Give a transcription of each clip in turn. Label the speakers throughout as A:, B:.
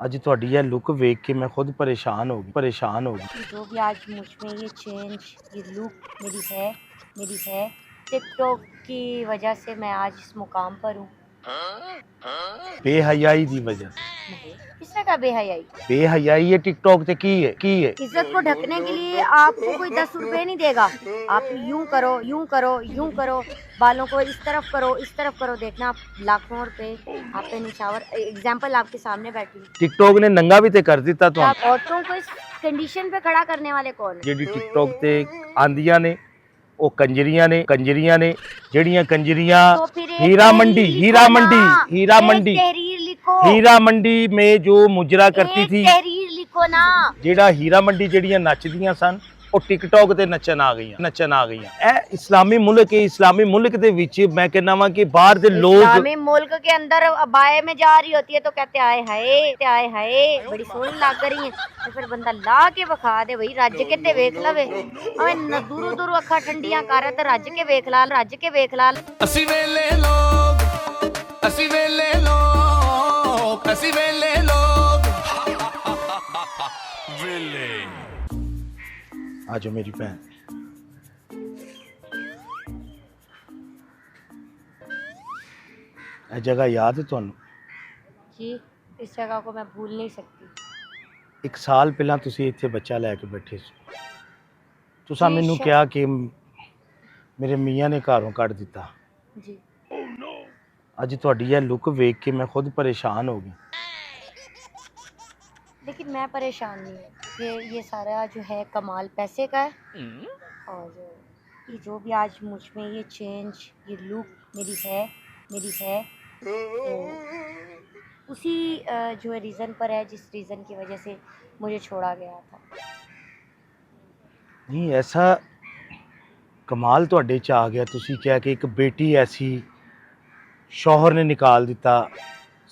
A: आज ਤੁਹਾਡੀ ਇਹ लुक वेख के मैं खुद परेशान हो गई।
B: जो भी आज मुझ में ये चेंज, ये लुक मेरी है टिकटॉक की वजह से मैं आज इस मुकाम पर हूँ।
A: बेहयाई दी वजह
B: नहीं, किसने कहा बेहयाई?
A: बेहयाई ये टिकटॉक ते की है
B: इज्जत को ढकने के लिए आपको कोई 10 रुपए नहीं देगा। आप यूं करो, बालों को इस तरफ करो, देखना आप लाखों रुपए आप पे निछावर। एग्जाम्पल आपके सामने बैठी हूँ।
A: टिकटॉक ने नंगा भी ते कर दिता तो
B: आप औरतों को इस कंडीशन पे खड़ा करने वाले कौन है?
A: ਜਿਹੜੀ टिकटॉक ते आंदियां ने ਉਹ ਕੰਜਰੀਆਂ ਨੇ ਜਿਹੜੀਆਂ ਕੰਜਰੀਆਂ
B: तो फिर एक
A: हीरा
B: तहरीर
A: मंडी
B: तहरीर लिखो,
A: हीरा मंडी में जो मुजरा करती
B: एक
A: थी
B: तहरीर लिखो ना।
A: ਜਿਹੜਾ ਹੀਰਾ ਮੰਡੀ ਜਿਹੜੀਆਂ ਨੱਚਦੀਆਂ ਸਨ ਉਹ ਟਿਕਟੌਕ ਤੇ ਨੱਚਣ ਆ ਗਈਆਂ ਇਹ ਇਸਲਾਮੀ ਮੁਲਕ ਦੇ ਵਿੱਚ ਮੈਂ ਕਹਿੰਦਾ ਵਾਂ ਕਿ ਬਾਹਰ ਦੇ ਲੋਕ
B: इस्लामी मुल्क के अंदर अबाए में जा रही होती है तो कहते आए हाय बड़ी सोहनी लग रही है। तो फिर बंदा ला के विखा दे भाई, रज के ते वेख लवे। हमें दूरों अखा ठंडियां कर ते रज के वेख ला।
C: ਅਸੀਂ ਵੇਲੇ ਲੋਗ ਵੇਲੇ
A: आ जाओ मेरी बहन। ਇਹ ਜਗ੍ਹਾ ਯਾਦ ਹੈ ਤੁਹਾਨੂੰ?
B: जी, इस जगह को मैं भूल नहीं सकती।
A: ਇੱਕ ਸਾਲ ਪਹਿਲਾਂ ਤੁਸੀਂ ਇੱਥੇ ਬੱਚਾ ਲੈ ਕੇ ਬੈਠੇ ਸੀ। ਤੁਸੀਂ ਮੈਨੂੰ
B: ਜੀ,
A: ਕਿਹਾ ਕਿ ਮੇਰੇ ਮੀਆਂ ਨੇ ਘਰੋਂ ਕੱਢ ਦਿੱਤਾ।
B: जी
A: ਅੱਜ ਤੁਹਾਡੀ ਇਹ ਲੁੱਕ ਵੇਖ ਕੇ ਮੈਂ ਖੁਦ ਪਰੇਸ਼ਾਨ ਹੋ गई।
B: लेकिन मैं परेशान नहीं हूँ। ये सारा जो है कमाल पैसे का है। और ये जो भी आज मुझ में ये चेंज, ये लुक मेरी है तो उसी जो है रीज़न पर है, जिस रीज़न की वजह से मुझे छोड़ा गया था।
A: नहीं ऐसा कमाल ਤੁਹਾਡੇ ਚ ਆ ਗਿਆ। ਤੁਸੀਂ ਕਿਹਾ ਕਿ ਇੱਕ ਬੇਟੀ ਐਸੀ ਸ਼ੌਹਰ ਨੇ ਨਿਕਾਲ ਦਿੱਤਾ।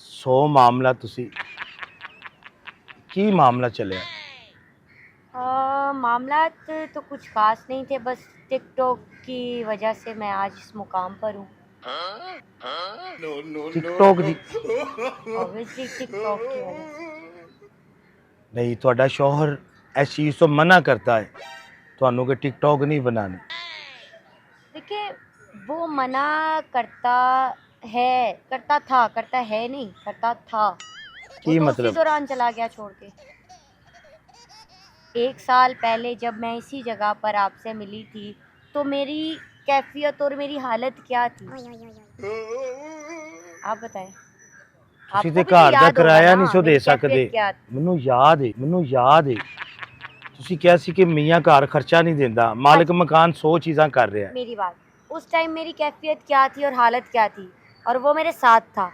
A: 100 ਮਾਮਲਾ ਤੁਸੀਂ ਕੀ मामला चलिया?
B: मामला तो कुछ खास नहीं थे, बस टिकटॉक की वजह से मैं आज इस मुकाम पर हूँ।
A: टिकटॉक दी
B: ऑब्वियसली टिकटॉक की वजह से।
A: नहीं ਤੁਹਾਡਾ शौहर इस चीज़ तो मना करता है ਤੁਹਾਨੂੰ कि टिकटॉक नहीं बनानी।
B: देखिए, वो मना करता था
A: की
B: वो तो
A: मतलब?
B: उसी दौरान चला गया छोड़ के। 1 साल पहले जब मैं इसी जगह पर आपसे मिली थी तो मेरी कैफियत और मेरी हालत क्या थी, आप बताएं।
A: ਤੁਸੀਂ
B: आपको
A: ਤੇ
B: भी तो
A: ਘਰ ਦਾ
B: याद होगा
A: ਕਿਰਾਇਆ
B: ना
A: ਨਹੀਂ ਸੋ ਦੇ
B: मेरी
A: ਸਕਦੇ।
B: कैफियत क्या थी।
A: ਮੈਨੂੰ ਯਾਦ ਹੈ ਤੁਸੀਂ ਕਿਹਾ ਸੀ ਕਿ ਮੀਆਂ ਘਰ ਖਰਚਾ ਨਹੀਂ ਦਿੰਦਾ, ਮਾਲਕ ਮਕਾਨ 100 ਚੀਜ਼ਾਂ ਕਰ ਰਿਹਾ।
B: मेरी बात, उस टाइम मेरी कैफियत क्या थी और हालत क्या थी, और वो मेरे साथ था।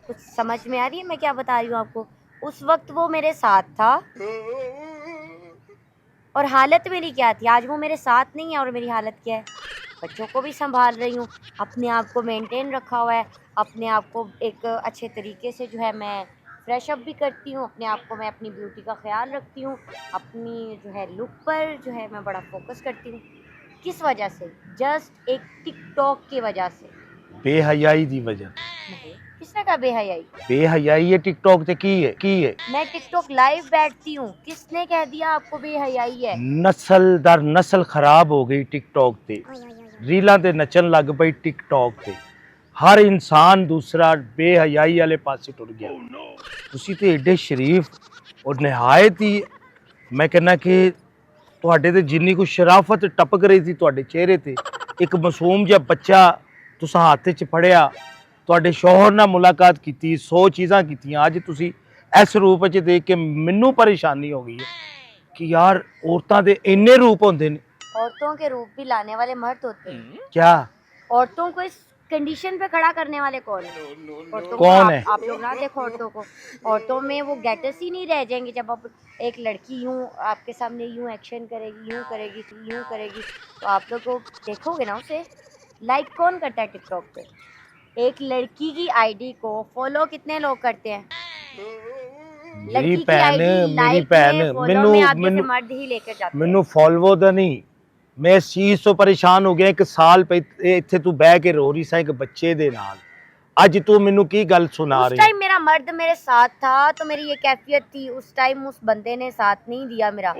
B: कुछ समझ में आ रही है मैं क्या बता रही हूँ आपको? उस वक्त वो मेरे साथ था और हालत मेरी क्या थी। आज वो मेरे साथ नहीं है और मेरी हालत क्या है। बच्चों को भी संभाल रही हूँ, अपने आप को मेंटेन रखा हुआ है, अपने आप को एक अच्छे तरीके से जो है मैं फ्रेश अप भी करती हूँ, अपने आप को मैं अपनी ब्यूटी का ख्याल रखती हूँ, अपनी जो है लुक पर जो है मैं बड़ा फोकस करती हूँ। किस वजह से? जस्ट एक टिकटॉक की वजह से।
A: बेहयाई दी वजह।
B: नहीं, किसने कहा बेहयाई?
A: बेहयाई ये टिकटॉक ते की है
B: मैं टिकटॉक लाइव बैठती हूँ, किसने कह दिया आपको बेहयाई है?
A: नस्ल दर नस्ल खराब हो गई टिकटॉक ते। रीलां ते नचन लग पई टिकटॉक ते। हर इंसान दूसरा बेहयाई वाले पासे टुर गया। ਤੁਸੀਂ ਤੇ ਏਡੇ ਸ਼ਰੀਫ ਔਰ ਨਿਹਾਇਤ ਹੀ ਮੈਂ ਕਹਿੰਦਾ ਕਿ ਤੁਹਾਡੇ ਤੇ ਜਿੰਨੀ ਕੁ ਸ਼ਰਾਫਤ ਟਪਕ ਰਹੀ ਸੀ ਤੁਹਾਡੇ ਚਿਹਰੇ ਤੇ, ਇੱਕ ਮਾਸੂਮ ਜਿਹਾ ਬੱਚਾ ਤੁਸੀਂ ਹੱਥ 'ਚ ਫੜਿਆ, ਤੁਹਾਡੇ ਸ਼ੌਹਰ ਨਾਲ ਮੁਲਾਕਾਤ ਕੀਤੀ, 100 ਚੀਜ਼ਾਂ ਕੀਤੀਆਂ। ਅੱਜ ਤੁਸੀਂ ਇਸ ਰੂਪ 'ਚ ਦੇਖ ਕੇ ਮੈਨੂੰ ਪਰੇਸ਼ਾਨੀ ਹੋ ਗਈ ਹੈ ਕਿ ਯਾਰ ਔਰਤਾਂ ਦੇ ਇੰਨੇ ਰੂਪ ਹੁੰਦੇ ਨੇ।
B: औरतों के रूप भी लाने वाले मर्द होते हैं।
A: क्या
B: औरतों को इस कंडीशन पे खड़ा करने वाले कौन है? औरतों को
A: कौन है?
B: आप लोग ना देखो औरतों को। औरतों में वो गेटस ही नहीं रह जाएंगे जब आप एक लड़की यूं आपके सामने यूं एक्शन करेगी, यूं करेगी तो आप लोग को देखोगे ना, उसे लाइक कौन करता है टिकटॉक पे? एक लड़की की आईडी को फॉलो कितने लोग करते हैं?
A: मेरी
B: लड़की की
A: भैन
B: आईडी
A: मेरी
B: लाइक
A: भैन
B: में फॉलो में आगे से मर्द ही लेकर जाते हैं।
A: ਮੈਨੂੰ ਫੋਲਵੋ ਦਾ ਨਹੀਂ, ਮੈਂ ਇਸ ਚੀਜ਼ ਤੋਂ ਪਰੇਸ਼ਾਨ ਹੋ ਗਿਆ। 1 ਸਾਲ ਇੱਥੇ ਤੂੰ ਬਹਿ ਕੇ ਰੋ ਰਹੀ ਸਾਂ ਇੱਕ ਬੱਚੇ ਦੇ ਨਾਲ। ਅੱਜ ਤੂੰ ਮੈਨੂੰ ਕੀ ਗੱਲ ਸੁਣਾ
B: उस
A: ਰਹੀ
B: टाइम मेरा मर्द मेरे साथ था तो मेरी ये कैफियत थी, उस टाइम उस बंदे ने साथ नहीं दिया मेरा,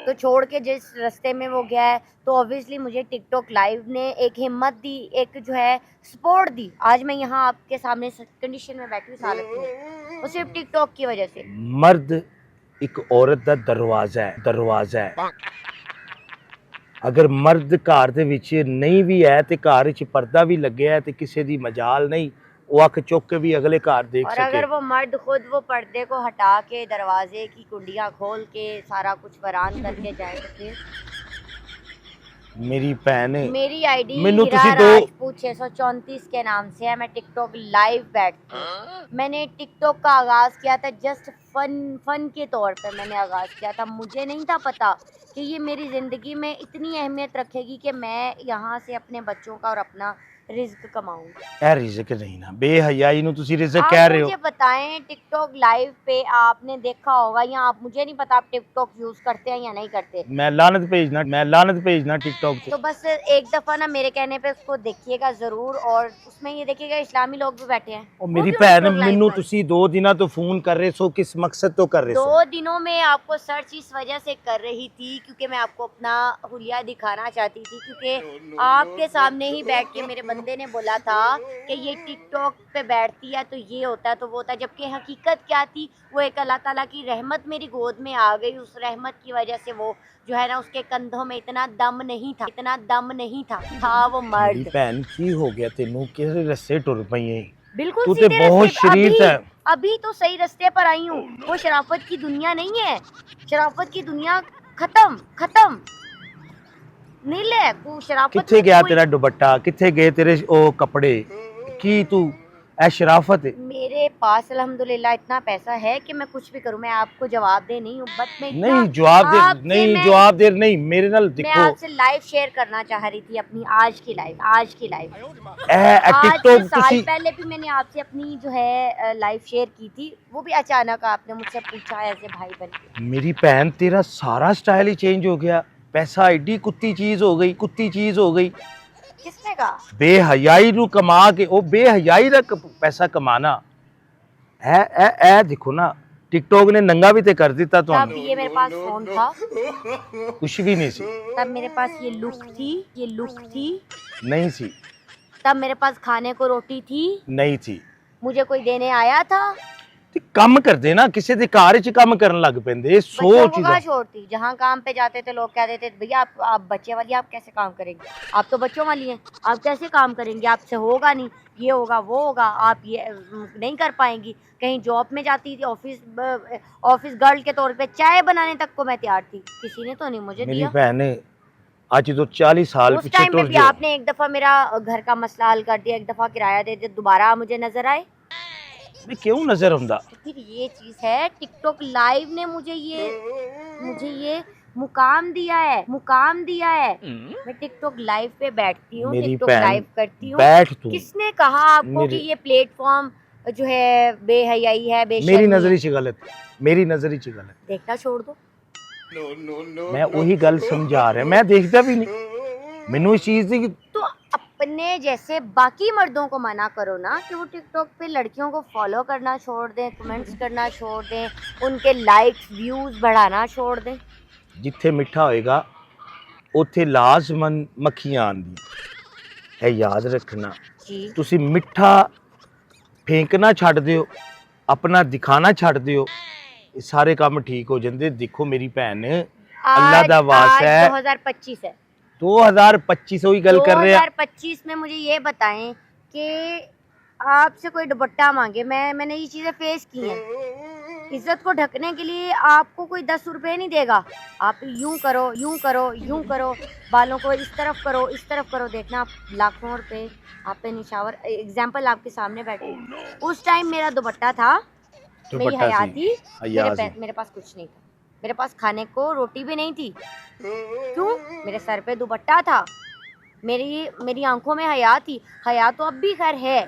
B: तो छोड़ के जिस रास्ते में वो गया है, तो ऑब्वियसली मुझे टिकटॉक लाइव ने एक हिम्मत दी, एक जो है सपोर्ट दी। आज मैं यहाँ आपके सामने कंडीशन में बैठी हूँ, इस हालत में, वो सिर्फ टिकटॉक की वजह से।
A: मर्द एक औरत ਦਾ ਦਰਵਾਜ਼ਾ ਹੈ ਅਗਰ ਮਰਦ ਘਰ ਦੇ ਵਿੱਚ ਨਹੀਂ ਵੀ ਹੈ ਤੇ ਘਰ ਵਿੱਚ ਪਰਦਾ ਵੀ ਲੱਗਿਆ ਹੈ ਤੇ ਕਿਸੇ ਦੀ ਮਜਾਲ ਨਹੀਂ ਉਹ ਅੱਖ ਚੁੱਕ ਕੇ ਵੀ ਅਗਲੇ ਘਰ ਦੇਖ
B: और
A: सके।
B: अगर वो मर्द खुद वो पर्दे को हटा के दरवाजे की कुंडियां खोल के सारा कुछ बरान करके जाए तो फिर
A: मेरी भैन
B: मेरी आईडी
A: मैनू
B: हीरा
A: तुसी दो
B: राजपूत 634 के नाम से है। मैं टिकटॉक लाइव बैठती हूँ। मैंने टिकटॉक का आगाज किया था जस्ट फन के तौर पे मैंने आगाज किया था। मुझे नहीं था पता कि ये मेरी जिंदगी में इतनी अहमियत रखेगी कि मैं यहाँ से अपने बच्चों का और अपना रिज्क कमाऊंगी।
A: ਇਹ ਰਿਜ਼ਕ ਨਹੀਂ ਨਾ ਬੇਹਯਾਈ ਨੂੰ ਤੁਸੀਂ ਰਿਜ਼ਕ
B: आप
A: ਕਹਿ ਰਹੇ ਹੋ।
B: मुझे बताएं टिकटॉक लाइव पे आपने देखा होगा या आप, मुझे नहीं पता आप टिकटॉक यूज करते हैं या नहीं करते,
A: मैं लानत भेजना टिकटॉक पे।
B: तो बस एक दफा ना मेरे कहने पे उसको देखिएगा जरूर, और उसमें ये देखिएगा इस्लामी लोग भी बैठे हैं।
A: ਉਹ
B: वो
A: ਮੇਰੀ
B: क्यों
A: ਭੈਣ
B: TikTok live
A: ਮੈਨੂੰ
B: पर?
A: ਤੁਸੀਂ 2 ਦਿਨਾਂ ਤੋਂ ਫੋਨ ਕਰ ਰਹੇ ਸੋ किस मकसद तो कर रहे सो?
B: 2 दिनों में आपको सर्च इस वजह से कर रही थी क्योंकि मैं आपको अपना हुलिया दिखाना चाहती थी, क्योंकि आपके सामने ही बैठ के मेरे बंदे ने बोला था कि ये टिकटॉक पे बैठती है तो ये होता है तो वो होता है, जबकि हकीकत क्या थी, वो एक अल्लाह ताला की रहमत मेरी गोद में आ गई। उस रहमत की वजह से वो जो है ना, उसके कंधों में इतना दम नहीं था वो
A: मेरी
B: मर्द।
A: भैन की हो गया तेनू किस रस्ते टुर पई है?
B: बिल्कुल
A: तू ते
B: सीधे
A: बहुत
B: रास्ते पे-
A: शरीफ
B: अभी-
A: है।
B: अभी तो सही रास्ते पर आई हूँ। वो शराफत की दुनिया नहीं है, शराफत की दुनिया खत्म नील है। वो शराफत
A: किथे
B: में
A: गया
B: कोई-
A: तेरा दुपट्टा, किथे गए तेरे ओ कपड़े की तू ऐ शराफत है?
B: मेरे पास अल्हम्दुलिल्लाह इतना पैसा है कि मैं कुछ भी करूं। मैं आपको जवाब दे नहीं हूँ, बट मैं इतना
A: नहीं जवाब दे
B: आपसे
A: नहीं
B: मैं-
A: जवाब दे नहीं मेरे नाल
B: मैं
A: देखो
B: आपसे लाइव शेयर करना चाह रही थी अपनी आज की लाइव
A: ए
B: आज से
A: टिकटॉक
B: साल
A: तुसी
B: पहले भी मैंने आपसे अपनी जो है लाइव शेयर की थी, वो भी अचानक आपने मुझसे पूछा ऐसे भाई बन के।
A: मेरी भैन तेरा सारा स्टाइल ही चेंज हो गया। पैसा एडी कुत्ती चीज हो गई
B: किसने कहा?
A: बेहयाई नु कमा के ओ बेहयाई दा पैसा कमाना ए देखो ना टिकटॉक ने नंगा भी ते कर दिता
B: तब
A: तो
B: ये मेरे पास फोन था,
A: कुछ भी नहीं सी
B: तब मेरे पास ये लुक थी,
A: नहीं सी
B: तब मेरे पास खाने को रोटी थी,
A: नहीं थी
B: मुझे कोई देने आया था।
A: ते काम करदे ना किसी दे घर च काम करन लग पैंदे
B: बच्चों
A: सोच
B: को कहाँ छोड़ती, जहाँ काम पे जाते थे लोग कहते थे भैया आप बच्चे वाली, आप कैसे काम करेंगे, आप तो बच्चों वाली हैं, आप कैसे काम करेंगे, आपसे होगा नहीं, ये होगा वो होगा, आप ये नहीं कर पाएंगी। कहीं जॉब में जाती थी, ऑफिस गर्ल के तौर पे चाय बनाने तक को मैं तैयार थी, किसी ने तो नहीं मुझे
A: मेरी
B: दिया।
A: बहन आज तो 40 साल
B: उस
A: पीछे
B: टाइम पे
A: टुर
B: भी
A: गए।
B: आपने एक दफा मेरा घर का मसला हल कर दिया, एक दफा किराया दे दिया, दोबारा मुझे नजर आए।
A: मैं क्यों नजर आंदा?
B: तो फिर ये चीज है, टिकटॉक लाइव ने मुझे ये मुकाम दिया है। मैं टिकटॉक लाइव पे बैठती हूँ,
A: मेरी
B: टिकटॉक
A: बहन,
B: लाइव करती हूँ।
A: बैठ तू
B: किसने कहा आपको कि ये प्लेटफॉर्म जो है बेहयाई है, बेशर्मी
A: मेरी
B: है?
A: नजरी च गलत
B: देखना छोड़ दो।
A: मैं वही गल समझा रहा मैं देखता भी नहीं मैनू इस चीज की
B: तो अपने जैसे बाकी मर्दों को मना करो ना कि वो टिकटॉक पे लड़कियों को फॉलो करना छोड़ दें, कमेंट्स करना छोड़ दें, उनके लाइक्स व्यूज बढ़ाना छोड़ दें।
A: जिथे मिठा होएगा उथे लाजमन मक्खियां आंदी है, याद रखना।
B: जी
A: तुसी मिठा फेंकना छੱਡ दिओ, अपना दिखाना छੱਡ दिओ, ये सारे काम ठीक हो जाते। देखो मेरी भैन अल्लाह दा वास है,
B: 2025 है,
A: 2025 वही गल कर रहे हैं।
B: 2025 में मुझे ये बताएं कि आपसे कोई दुपट्टा मांगे, मैंने ये चीज़ें फेस की हैं। इज्जत को ढकने के लिए आपको कोई 10 रुपए नहीं देगा। आप यूं करो, बालों को इस तरफ करो, देखना आप लाखों रुपए आप पे निशावर। एग्जाम्पल आपके सामने बैठे हैं। उस टाइम मेरा दुपट्टा था, मेरी
A: दुपट्टा
B: हया
A: सी,
B: थी,
A: हया सी।
B: मेरे पास कुछ नहीं था, मेरे पास खाने को रोटी भी नहीं थी। क्यों? मेरे सर पे दुपट्टा था, मेरी आंखों में हया थी। हया तो अब भी खैर है,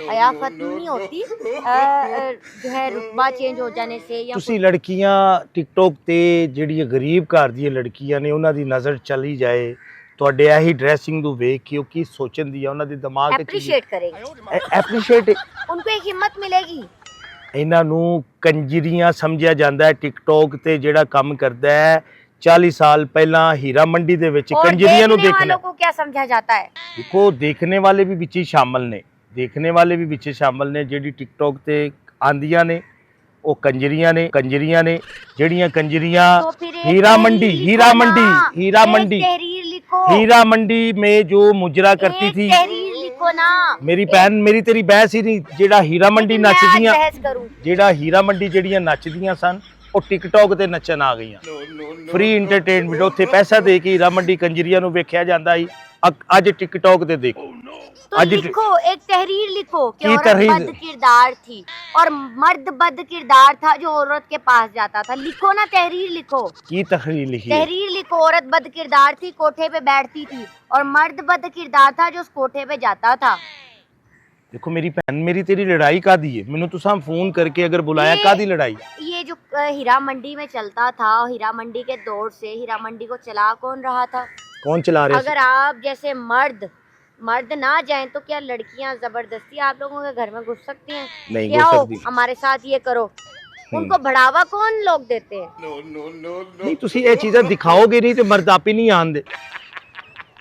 B: हया खत्म नहीं होती जो है रुतबा चेंज हो जाने से या
A: ਤੁਸੀਂ ਲੜਕੀਆਂ ਟਿਕਟੌਕ ਤੇ ਜਿਹੜੀਆਂ ਗਰੀਬ ਘਰ ਦੀਆਂ ਲੜਕੀਆਂ ਨੇ ਉਹਨਾਂ ਦੀ ਨਜ਼ਰ ਚਲੀ ਜਾਏ ਤੁਹਾਡੇ ਇਹੀ ਡਰੈਸਿੰਗ ਨੂੰ ਵੇਖ ਕੇ ਉਹ ਕੀ ਸੋਚਣ ਦੀ ਆ ਉਹਨਾਂ ਦੇ ਦਿਮਾਗ 'ਚ
B: अप्रिशिएट करेंगे,
A: ਐਪਰੀਸ਼ੀਏਟ
B: उनको एक हिम्मत मिलेगी।
A: ਇਹਨਾਂ ਨੂੰ ਕੰਜਰੀਆਂ ਸਮਝਿਆ ਜਾਂਦਾ ਹੈ। ਟਿਕਟੌਕ ਤੇ ਜਿਹੜਾ ਕੰਮ ਕਰਦਾ ਹੈ 40 ਸਾਲ ਪਹਿਲਾਂ ਹੀਰਾ ਮੰਡੀ ਦੇ ਵਿੱਚ
B: और
A: ਕੰਜਰੀਆਂ ਨੂੰ
B: देखने
A: ਦੇਖਣਾ
B: वालों को क्या समझा जाता है?
A: ਦੇਖੋ ਦੇਖਣੇ ਵਾਲੇ ਵੀ ਵਿੱਚ ਹੀ ਸ਼ਾਮਲ ਨੇ, ਦੇਖਣੇ ਵਾਲੇ ਵੀ ਵਿੱਚ ਸ਼ਾਮਲ ਨੇ। ਜਿਹੜੀ ਟਿਕਟੌਕ ਤੇ ਆਂਦੀਆਂ ਨੇ ਉਹ ਕੰਜਰੀਆਂ ਨੇ ਜਿਹੜੀਆਂ ਕੰਜਰੀਆਂ
B: तो फिर एक
A: हीरा
B: तहरीर
A: मंडी
B: लिखो
A: हीरा
B: ना,
A: मंडी हीरा
B: एक
A: मंडी
B: तहरीर लिखो,
A: हीरा मंडी में जो मुजरा करती
B: एक
A: थी
B: तहरीर लिखो ना।
A: मेरी भैन मेरी तेरी बहस ही नहीं। ਜਿਹੜਾ ਹੀਰਾ ਮੰਡੀ
B: लेकिन मैं आज
A: ਨੱਚਦੀਆਂ
B: बहस करूं।
A: ਜਿਹੜਾ ਹੀਰਾ ਮੰਡੀ ਜਿਹੜੀਆਂ ਨੱਚਦੀਆਂ ਸਨ ਉਹ ਟਿਕਟੌਕ ਤੇ ਨੱਚਣ ਆ ਗਈਆਂ। ਫ੍ਰੀ ਐਂਟਰਟੇਨਮੈਂਟ ਉੱਥੇ ਪੈਸਾ ਦੇ ਕੇ ਹੀਰਾ ਮੰਡੀ ਕੰਜਰੀਆਂ ਨੂੰ ਵੇਖਿਆ ਜਾਂਦਾ ਸੀ। ਅੱਜ ਟਿਕਟੌਕ ਤੇ ਦੇਖੋ।
B: तो
A: आज
B: लिखो, एक तहरीर लिखो कि
A: की
B: औरत
A: तहरीर?
B: बद किरदार थी और मर्द बद किरदार था जो औरत के पास जाता था। लिखो ना, तहरीर लिखो,
A: ਕੀ ਤहरीर लिखी है?
B: तहरीर लिखो। औरत बद किरदार थी, कोठे पे बैठती थी, और मर्द बद किरदार था जो उस कोठे पे जाता था।
A: देखो मेरी भैन मेरी तेरी लड़ाई कादी है? मैंने तुसा फोन करके अगर बुलाया
B: ये-
A: कादी लड़ाई?
B: ये जो हीरा मंडी में चलता था, हीरा मंडी के दौर से हीरा मंडी को चला कौन रहा था?
A: कौन चला रहे?
B: अगर आप जैसे मर्द ना जाएं तो क्या लड़कियां जबरदस्ती आप लोगों के घर में घुस सकती हैं?
A: नहीं
B: क्या
A: घुस
B: हो,
A: सकती।
B: हमारे साथ ये करो। उनको बढ़ावा कौन लोग देते हैं?
A: नहीं तुसी ये चीज़ें दिखाओगे नहीं तो मर्द आप ही नहीं आंदे।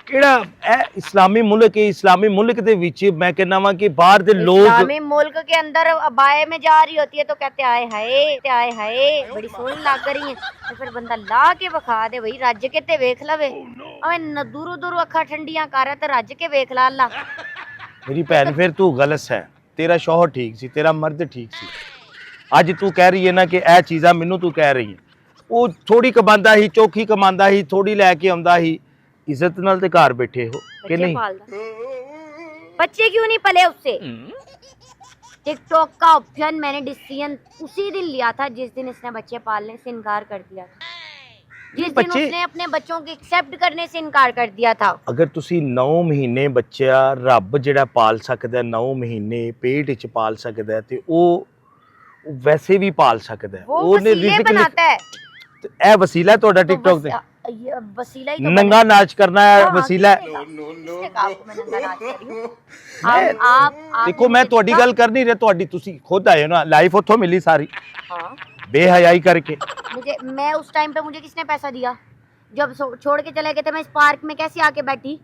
A: ਕਿਹੜਾ ਇਹ ਇਸਲਾਮੀ ਮੁਲਕ ਹੈ। ਇਸਲਾਮੀ ਮੁਲਕ ਦੇ ਵਿੱਚ ਮੈਂ ਕਹਿੰਦਾ ਵਾਂ ਕਿ ਬਾਹਰ ਦੇ ਲੋਕ
B: इस्लामी मुल्क के अंदर अबाए में जा रही होती है तो कहते आए हाय बड़ी सोहनी लग रही है। तो फिर बंदा ला के विखा दे भाई, रज के ते वेख लवे। अवे दूरों अखा ठंडियां कर ते रज के वेख ला अल्लाह।
A: मेरी भैन फिर तू गलत है। तेरा शौहर ठीक सी, तेरा मर्द ठीक सी। ਅੱਜ ਤੂੰ ਕਹਿ ਰਹੀ ਹੈ ਨਾ ਕਿ ਇਹ ਚੀਜ਼ਾਂ ਮੈਨੂੰ ਤੂੰ ਕਹਿ ਰਹੀ ਹੈ। ਉਹ ਥੋੜੀ ਕਮਾਉਂਦਾ ਸੀ, ਚੌਖੀ ਕਮਾਉਂਦਾ ਸੀ, ਥੋੜੀ ਲੈ ਕੇ ਆਉਂਦਾ ਸੀ। ਇੱਜ਼ਤ ਨਾਲ ਤੇ ਘਰ ਬੈਠੇ ਹੋ ਕਿ
B: बच्चे
A: नहीं?
B: पालदा। बच्चे क्यों नहीं पले उससे? टिकटॉक का ऑप्शन मैंने डिसीजन उसी दिन लिया था जिस दिन इसने बच्चे पालने से इनकार कर दिया था, जिस दिन
A: बच्चे-
B: उसने अपने बच्चों को एक्सेप्ट करने से इनकार कर दिया था।
A: ਅਗਰ ਤੁਸੀਂ 9 ਮਹੀਨੇ ਬੱਚਾ ਰੱਬ ਜਿਹੜਾ ਪਾਲ ਸਕਦਾ 9 ਮਹੀਨੇ ਪੇਟ ਵਿੱਚ ਪਾਲ ਸਕਦਾ ਹੈ ਤੇ ਉਹ ਵੈਸੇ ਵੀ ਪਾਲ ਸਕਦਾ ਹੈ।
B: वो
A: ਉਹਨੇ
B: वसीले
A: ਰਿਜ਼ਕ
B: बनाता है।
A: ਇਹ ਵਸੀਲਾ ਹੈ ਤੁਹਾਡਾ
B: तो
A: ਟਿਕਟੌਕ ਤੇ।
B: ये वसीला ही तो
A: ਨੰਗਾ ਨਾਚ ਕਰਨਾ ਹੈ
B: हाँ,
A: ਵਸੀਲਾ ਹੈ।
B: किसने कहा आपको मैं नंगा नाच कर रही हूँ? आप
A: ਦੇਖੋ ਮੈਂ ਤੁਹਾਡੀ ਗੱਲ ਕਰ ਨਹੀਂ ਰਿਹਾ, ਤੁਹਾਡੀ ਤੁਸੀਂ ਖੁਦ ਆਏ ਹੋ ਨਾ, ਲਾਈਫ ਉੱਥੋਂ ਮਿਲੀ ਸਾਰੀ
B: हाँ,
A: ਬੇਹਯਾਈ ਕਰਕੇ।
B: मैं उस टाइम पे मुझे किसने पैसा दिया? जब छोड़ के चले गए थे मैं इस पार्क में कैसे आके बैठी?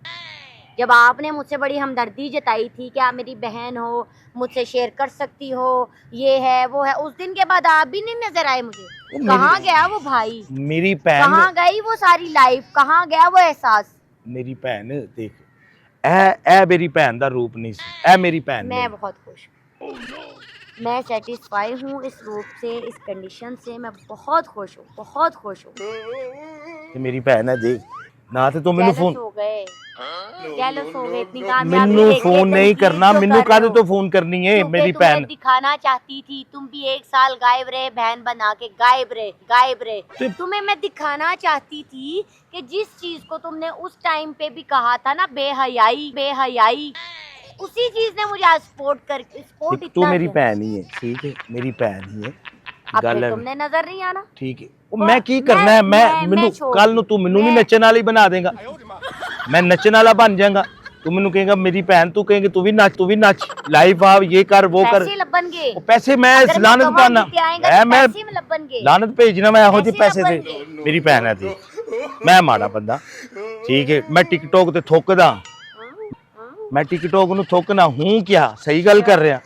B: जब आपने मुझसे बड़ी हमदर्दी जताई थी कि आप मेरी बहन हो, मुझसे शेयर कर सकती हो, ये है वो है, उस दिन के बाद आप भी नहीं नजर आए मुझे। कहाँ गया वो भाई?
A: ਮੇਰੀ ਭੈਣ
B: कहाँ गई वो सारी लाइफ? कहाँ गया वो एहसास?
A: ਮੇਰੀ ਭੈਣ ਦੇਖ ਇਹ ਮੇਰੀ ਭੈਣ ਦਾ ਰੂਪ ਨਹੀਂ ਸੀ, ਇਹ ਮੇਰੀ ਭੈਣ
B: मैं
A: ਨਹੀਂ।
B: बहुत खुश हूँ, मैं सेटिस्फाई हूँ इस रूप से, इस कंडीशन से मैं बहुत खुश हूँ, बहुत खुश हूँ।
A: ਤੇ ਮੇਰੀ ਭੈਣ ਹੈ ਦੇਖ ਨਾ ਤੇ ਤੂੰ ਮੈਨੂੰ
B: Jealous
A: ਫੋਨ
B: हो गए, jealous हो गए, इतनी कामयाबी
A: ਮੈਨੂੰ
B: देख के
A: ਫੋਨ ਨਹੀਂ
B: confuse
A: करना,
B: क्यों
A: ਮੈਨੂੰ
B: कर
A: ਕਾਹਦੇ
B: रहे
A: ਤੋਂ
B: हो?
A: ਫੋਨ ਕਰਨੀ है
B: क्योंकि
A: मेरी
B: तुम्हें
A: भैन।
B: दिखाना चाहती थी, तुम भी एक साल गायब रहे बहन बना के, गायब रहे।
A: तो-
B: तुम्हें मैं दिखाना चाहती थी कि जिस चीज को तुमने उस टाइम पे भी कहा था ना, बेहयाई, उसी चीज ने मुझे आज सपोर्ट
A: तू
B: इतना
A: मेरी
B: किया।
A: भैन ही है, ठीक है मेरी भैन ही है।
B: अब
A: ਗੱਲ
B: फिर
A: ਹੈ
B: तुमने नजर नहीं आना।
A: ਠੀਕ ਹੈ ਉਹ ਮੈਂ ਕੀ ਕਰਨਾ ਹੈ?
B: मैं
A: ਮੈਨੂੰ
B: छोड़
A: ਕੱਲ ਨੂੰ ਤੂੰ ਮੈਨੂੰ ਵੀ
B: मैं-
A: ਨੱਚਣ ਵਾਲੀ ਬਣਾ ਦੇਗਾ। ਮੈਂ ਨੱਚਣ ਵਾਲਾ ਬਣ ਜਾਵਾਂਗਾ। ਤੂੰ ਮੈਨੂੰ ਕਹੇਗਾ ਮੇਰੀ ਭੈਣ, ਤੂੰ ਕਹੇਂਗੇ ਤੂੰ ਵੀ ਨੱਚ ਲਾਈਵ ਆ ये कर वो कर।
B: पैसे लबनगे,
A: ਉਹ ਪੈਸੇ ਮੈਂ
B: अगर मैं
A: ਲਾਨਤ
B: कमा
A: ਪਾਣਾ
B: के आएगा तो
A: ਮੈਂ
B: पैसे में लबनगे।
A: ਲਾਨਤ ਭੇਜਣਾ ਮੈਂ ਇਹੋ ਜਿਹੇ
B: ਪੈਸੇ
A: ਪੈਸੇ
B: ਲੱਭਣਗੇ।
A: ਤੇ। ਮੇਰੀ ਭੈਣ ਹੈ ਦੀ ਮੈਂ ਮਾੜਾ ਬੰਦਾ ਠੀਕ ਹੈ। ਮੈਂ ਟਿਕਟੌਕ ਤੇ ਥੁੱਕਦਾ, मैं टिकटॉक ਨੂੰ ਥੁੱਕਣਾ ਹੂੰ ਕਿਆ ਸਹੀ ਗੱਲ ਕਰ ਰਿਹਾ।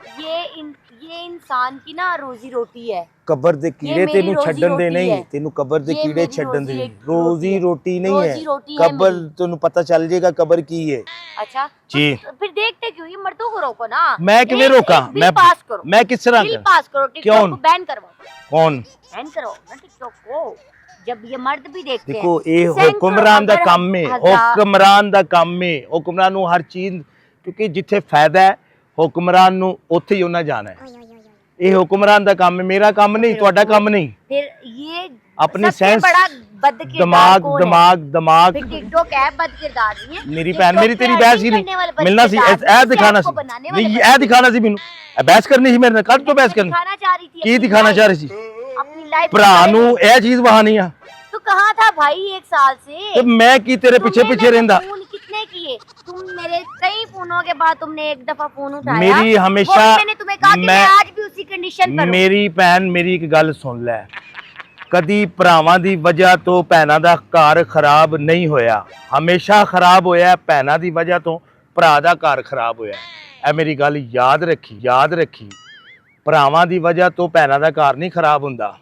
B: ये इंसान की ना रोजी रोटी है।
A: ਕਬਰ ਦੇ ਕੀੜੇ
B: ਮੇਰੀ
A: ਤੈਨੂੰ
B: ਰੋਜ਼ੀ
A: ਛੱਡਣ ਦੇ
B: ਰੋਟੀ
A: ਨਹੀਂ,
B: ਹੈ।
A: ਤੈਨੂੰ ਕਬਰ ਦੇ
B: ਇਹ
A: ਕੀੜੇ
B: ਮੇਰੀ
A: ਛੱਡਣ ਦੇ
B: ਰੋਜ਼ੀ
A: ਰੋਜ਼ੀ ਰੋਟੀ ਨਹੀਂ
B: ਰੋਜ਼ੀ
A: ਹੈ।
B: ਰੋਟੀ है
A: ਕਬਰ
B: मेरी।
A: ਤੈਨੂੰ ਪਤਾ ਚੱਲ ਜਾਏਗਾ ਕਬਰ ਕੀ ਹੈ।
B: अच्छा
A: जी।
B: तो फिर देखते क्यों? ये मर्दों को रोको ना।
A: मैं किਵੇਂ रोका?
B: बिल पास करो,
A: मैं किस तरह
B: बिल
A: कर?
B: पास करो,
A: क्यों?
B: टिकटॉक को बैन करवाओ,
A: कौन?
B: बैन करवाओ ना टिकटॉक को। जब ये मर्द भी देखते
A: देखो
B: हैं,
A: ये
B: सैकड़ों
A: हुक्मरान ਦਾ
B: अगर
A: ਕੰਮ ਹੈ,
B: हजार-
A: ਹੁਕਮਰਾਨ ਦਾ ਕੰਮ ਹੈ। ਹੁਕਮਰਾਨ ਨੂੰ ਹਰ ਚੀਜ਼ ਕਿਉਂਕਿ ਜਿੱਥੇ ਫਾਇਦਾ ਹੈ ਹੁਕਮਰਾਨ ਨੂੰ ਉੱਥੇ ਹੀ ਉਹਨਾਂ ਜਾਣਾ ਹੈ। ਇਹ ਹੁਕਮਰਾਨ ਦਾ ਕੰਮ ਹੈ, ਮੇਰਾ ਕੰਮ ਨਹੀਂ, ਤੁਹਾਡਾ ਕੰਮ ਨਹੀਂ।
B: फिर ये
A: अपनी
B: सबसे
A: सेंस
B: बड़ा बद किरदार
A: दिमाग
B: कौन है?
A: दिमाग दिमाग
B: फिर टिकटॉक है बद किरदार नहीं है।
A: मेरी
B: TikTok
A: भैन मेरी
B: पे
A: तेरी
B: earning
A: बहस ही
B: करने वाले
A: नहीं
B: बद
A: मिलना सी
B: किरदार,
A: ऐ
B: जिससे
A: दिखाना
B: आपको
A: सी
B: बनाने वाले
A: नहीं
B: बद
A: ऐ दिखाना सी ਮੈਨੂੰ ਇਹ ਬਹਿਸ करनी ਸੀ ਮੇਰੇ ਨਾਲ ਕੱਲ ਤੋਂ ਬਹਿਸ करनी
B: दिखाना चाह रही थी
A: ਕੀ
B: अपनी
A: ਦਿਖਾਣਾ
B: life,
A: ਚਾਹ ਰਹੀ ਸੀ
B: अपनी लाइफ
A: ਭਰਾ ਨੂੰ ਇਹ ਚੀਜ਼ ਵਹਾਣੀ ਆ
B: तो कहाँ था भाई 1 साल से?
A: ਤੇ ਮੈਂ ਕੀ ਤੇਰੇ ਪਿੱਛੇ
B: तुम्हें
A: ਪਿੱਛੇ
B: मैंने
A: ਰਹਿੰਦਾ
B: फोन के तुम मेरे कई फोनों के बाद तुमने एक दफा फोन उठाया।
A: मेरी
B: वो
A: हमेशा
B: भी मैंने तुम्हें कहा कि मैं आज भी उसी कंडीशन पर हूं।
A: ਮੇਰੀ ਭੈਣ ਮੇਰੀ ਇੱਕ ਗੱਲ ਸੁਣ ਲੈ, ਕਦੀ ਭਰਾਵਾਂ ਦੀ ਵਜ੍ਹਾ ਤੋਂ ਭੈਣਾਂ ਦਾ ਘਰ ਖਰਾਬ ਨਹੀਂ ਹੋਇਆ, ਹਮੇਸ਼ਾ ਖਰਾਬ ਹੋਇਆ ਭੈਣਾਂ ਦੀ ਵਜ੍ਹਾ ਤੋਂ ਭਰਾ ਦਾ ਘਰ ਖਰਾਬ ਹੋਇਆ। ਇਹ ਮੇਰੀ ਗੱਲ ਯਾਦ ਰੱਖੀ ਭਰਾਵਾਂ ਦੀ ਵਜ੍ਹਾ ਤੋਂ ਭੈਣਾਂ ਦਾ ਘਰ ਨਹੀਂ ਖਰਾਬ ਹੁੰਦਾ।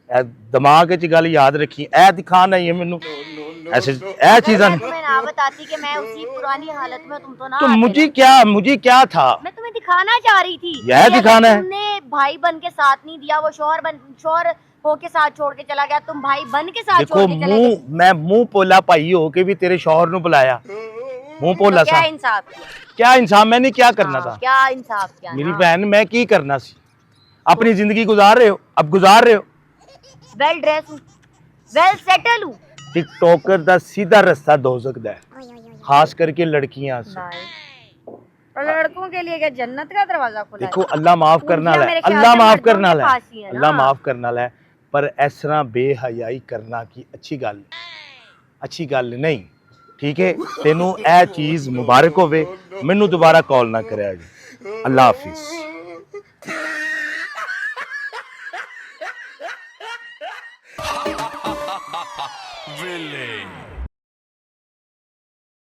A: ਇਹ ਦਿਮਾਗ 'ਚ ਗੱਲ ਯਾਦ ਰੱਖੀ। ਇਹ ਦਿਖਾਣਾ ਹੀ ਹੈ ਮੈਨੂੰ ऐसे ਇਹ ਚੀਜ਼ਾਂ
B: मैं तुम्हें ना बताती कि मैं उसी पुरानी हालत में, तुम तो ना
A: तो
B: आते
A: मुझे क्या था,
B: मैं तुम्हें दिखाना चाह रही थी।
A: यह
B: कि अगर
A: दिखाना है।
B: तुमने भाई बन के साथ नहीं दिया, वो शोहर हो के साथ छोड़ के चला गया, तुम भाई बन के साथ
A: देखो
B: छोड़ के चले गए।
A: मैं मुंह पोला भाई हो के भी तेरे शौहर ਨੂੰ बुलाया, मुंह पोला
B: तो क्या
A: सा
B: इंसाफ किया?
A: क्या इंसान, मैंने क्या करना
B: हाँ,
A: था
B: क्या इंसाफ किया
A: मेरी
B: ना?
A: बहन, मैं की करना सी, अपनी जिंदगी गुजार रहे हो, अब गुजार रहे हो।
B: वेल ड्रेस हूँ, वेल सेटल हूँ।
A: टिकटॉकर ਦਾ सीधा रास्ता हो सकता है, खास करके लड़कियां से।
B: तो लड़कों के लिए क्या जन्नत का दरवाजा खुला
A: देखो
B: है?
A: अल्लाह माफ करना
B: उंगलियां
A: है,
B: मेरे ख्याल
A: अल्लाह
B: से
A: माफ
B: मर्दों
A: करना
B: के
A: है,
B: पास ही है ना।
A: अल्लाह माफ करना है, पर इस तरह बेहयाई करना की अच्छी गल नहीं। ठीक है, तेनू ए चीज मुबारक होवे, मैनू दोबारा कॉल ना करे जी। अल्लाह हाफिज।
C: Villain.